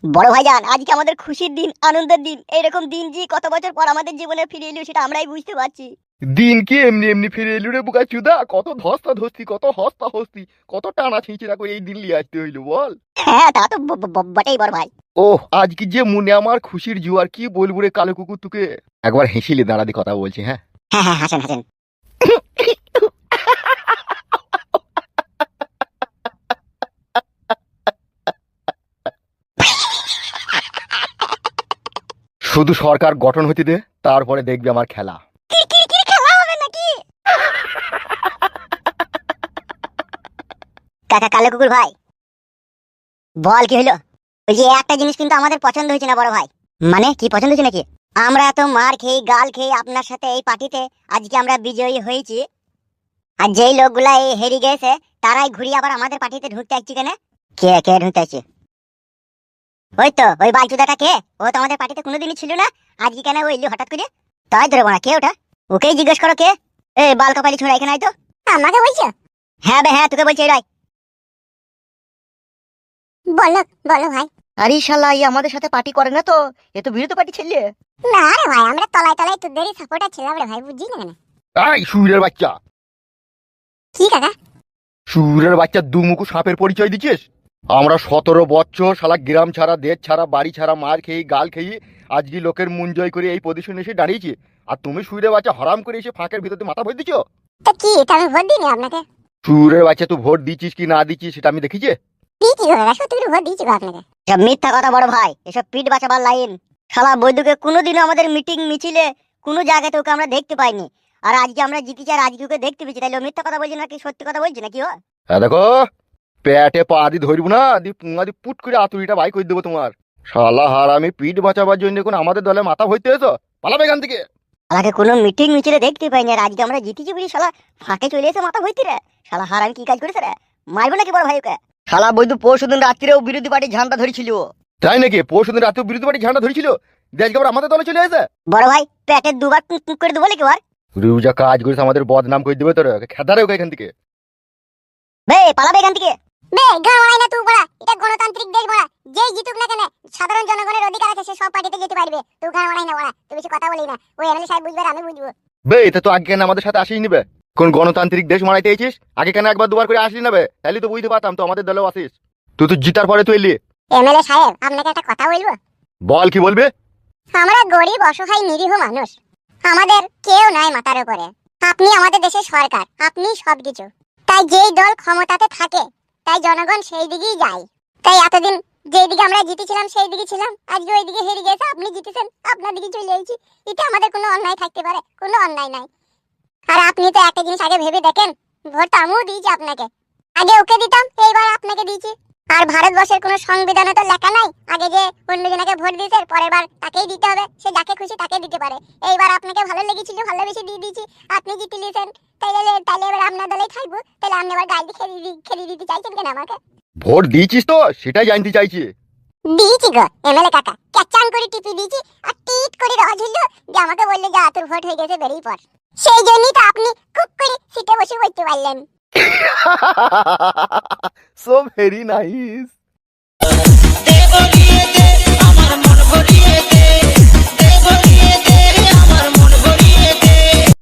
বড় ভাইজান, আজকে আমাদের খুশির দিন, আনন্দের দিন। এরকম দিন যে কত বছর পর আমাদের জীবনে ফিরে এলো সেটা আমরাই বুঝতে পারছি। দিন কি এমনি এমনি ফিরে এলু রে বুকা চুদা? কত ধস্তা ধস্তি, কত হস্তা হস্তি, কত টানা ছিঁচড়া করে এই দিন লিয়ে আসতে হইলো বল। হ্যাঁ, তা তো বটেই বড় ভাই। ওহ, আজকে যে মনে আমার খুশির জোয়ার, কি বলবো রে কালো কুকুর তোকে। একবার হেসিলে দাঁড়াদি কথা বলছি, হ্যাঁ। হ্যাঁ হ্যাঁ, হাসেন হাসেন। শুধু সরকার গঠন হতে দে, তারপরে দেখবি আমার খেলা। কি খেলা হবে নাকি? কাকা কালো কুকুর ভাই, বল কি হলো? ওই যে একটা জিনিস কিন্তু আমাদের পছন্দ হয়েছে না বড় ভাই। মানে কি পছন্দ হয়েছে নাকি? আমরা এত মার খেয়ে গাল খেয়ে আপনার সাথে এই পার্টিতে আজকে আমরা বিজয়ী হয়েছি, আর যেই লোকগুলা এই হেরে গেছে তারাই ঘুরিয়ে আবার আমাদের পার্টিতে ঢুকতে আসছে কেন? কে কে ঢুকতে আসছে? ওই তো ওই বালচুদাটা। কে? ও তো আমাদের পার্টিতে কোনোদিনই ছিল না, আজকে কেন ও এলো হঠাৎ করে? তাই ধরে বলা কে ওটা? ওকেই জিজ্ঞেস করো কে। এই বাল কপালি ছোড়া এখানে আয় তো। আমাকে বলছো? হ্যাঁ বে হ্যাঁ, তোকে বলছি এরাই। বলো বলো ভাই। আরে শালা, এই আমাদের সাথে পার্টি করে না তো? এ তো বিরোধী পার্টি ছেলে। না রে ভাই, আমরা তলায় তলায় তোদেরই সাপোর্টার ছিলাম রে ভাই, বুঝলি না কেন? এই সুরের বাচ্চা, কি কাকা? সুরের বাচ্চা দুমুখো সাপের পরিচয় দিচ্ছিস? আমরা 17 বছর শালা গ্রাম ছাড়া, দেশ ছাড়া, বাড়ি ছাড়া, মার খেয়ে গাল খেয়ে আজকে লোকের মন জয় করে এই পজিশনে এসে দাঁড়িয়েছি, আর তুমি সুরের বাচ্চা হারাম করে এসে ফাঁকের ভিতরে মাথা ভরে দিচ্ছ। তা কি, এটা আমি ভোট দিইনি আপনাকে? সুরের বাচ্চা, তুই ভোট দিচ্ছিস কি না দিচ্ছিস সেটা আমি দেখিছি। দিয়েছি গো, সত্যি করে ভোট দিয়েছি গো আপনাকে। সব মিথ্যা কথা বড় ভাই, এসব পিঠ বাঁচাবার লাইন। শালা বৈদ্যুকে কোনোদিনও আমাদের মিটিং মিছিলে কোনো জায়গাতে ওকে আমরা দেখতে পাইনি, আর আজকে আমরা জিতেছি আর আজকে ওকে দেখতে পেয়েছি, তাইলে ও মিথ্যা কথা বলছি নাকি সত্যি কথা বলছি নাকি ও? হ্যাঁ দেখো, পেটে পা দি ধরবো না, দি পুঙা দি পুট করে আতুরিটা বাই করে দেবো তোমার। শালা হারামি, পিঠ বাঁচাবার জন্য কোন আমাদের দলে মাথা ভরতে এসো? পালাবে এখান থেকে। শালাকে কোনো মিটিং মিছিলে দেখতে পাইনি, আর আজকে আমরা জিতেছি বুঝি শালা ফাঁকে চলে এসে মাথা ভর্তি রে। শালা হারামি কি কাজ করেছে রে? মারবো নাকি বড় ভাই ওকে? শালা বৈদ্যু পরশুদিন রাত্রিরেও বিরোধী পার্টির ঝান্ডা ধরেছিল। তাই নাকি? পরশুদিন রাতেও বিরোধী পার্টি ঝান্ডা ধরেছিল, দেশকে আবার আমাদের দলে চলে এসে। বড় ভাই, পেটে দুবার টুক টুক করে দেবো নাকি? রুজা কাজ করিস, আমাদের বদনাম করে দেবে তোর। খেদারে ওকে এখান থেকে। বে পালাবে এখান থেকে। বে গাঁ ওড়াই না তুই বড়া, এটা গণতান্ত্রিক দেশ বড়া। যেই জিতুক না কেন সাধারণ জনগণের অধিকার আছে, সে সব পার্টিতে যেতে পারবে। তুই গাঁ ওড়াই না বড়া, তুই বেশি কথা বলি না। ওই এমএলএ সাহেব বুঝবে আর আমি বুঝবো। বে এটা তো আগে কেন আমাদের সাথে আসিস নিবে? কোন গণতান্ত্রিক দেশ মারাইতে এসেছিস? আগে কেন একবার দুবার করে আসলি নেবে? তাহলে তো বুঝতে পারতাম তো আমাদের দলেও আসিস। তুই তো জিতার পরে তুই এলি। এমএলএ সাহেব, আপনাকে একটা কথা বলবো। বল, কি বলবে? আমরা গরিব অসহায় নিরীহ মানুষ, আমাদের কেউ নাই মাথার উপরে। আপনি আমাদের দেশের সরকার, আপনি সবকিছু। তাই যেই দল ক্ষমতাতে থাকে তাই জনগণ সেই দিকেই যায়। তাই এতদিন যেই দিকে আমরা জিতেছিলাম সেই দিকে ছিলাম, আজকে ওই দিকে হেরে গেছে, আপনি জিতেছেন আপনার দিকে চলে যাচ্ছি। এটা আমাদের কোনো অন্যায় থাকতে পারে? কোনো অন্যায় নাই। আর আপনি তো একটা জিনিস আগে ভেবে দেখেন, ভোটটা আমিও দিয়েছি আপনাকে, আগে ওকে দিতাম, এইবার আপনাকে দিয়েছি। আর ভারতবর্ষের কোনো সংবিধানে তো লেখা নাই আগে যে অন্যজনকে ভোট দিয়েছে পরের বার তাকেই দিতে হবে, সে যাকে খুশি তাকে দিতে পারে। এইবার আপনাকে ভালো লেগেছিল, ভালোবেসে দিয়ে দিয়েছি, আপনি জিতে নিয়েছেন, তাইলে এবার আপনার দলেই থাকবো। তাহলে আপনি আবার গাড়ি খেলিয়ে দিতে চাইছেন কেন আমাকে? ভোট দিয়েছিস তো সেটাই জানতে চাইছি। দিয়েছি গো এমএলএ কাকা, ক্যাচাং করে টিপি দিয়েছি, আর টিট করে দেওয়া ছিল যে আমাকে বললে যে তোর ভোট হয়ে গেছে, বেরিয়ে পড়। সেই জন্যই তো আপনি খুব করে সিটে বসে বলতে পারলেন। So very nice. দে ভরিয়ে দে আমার মন ভরিয়ে দে।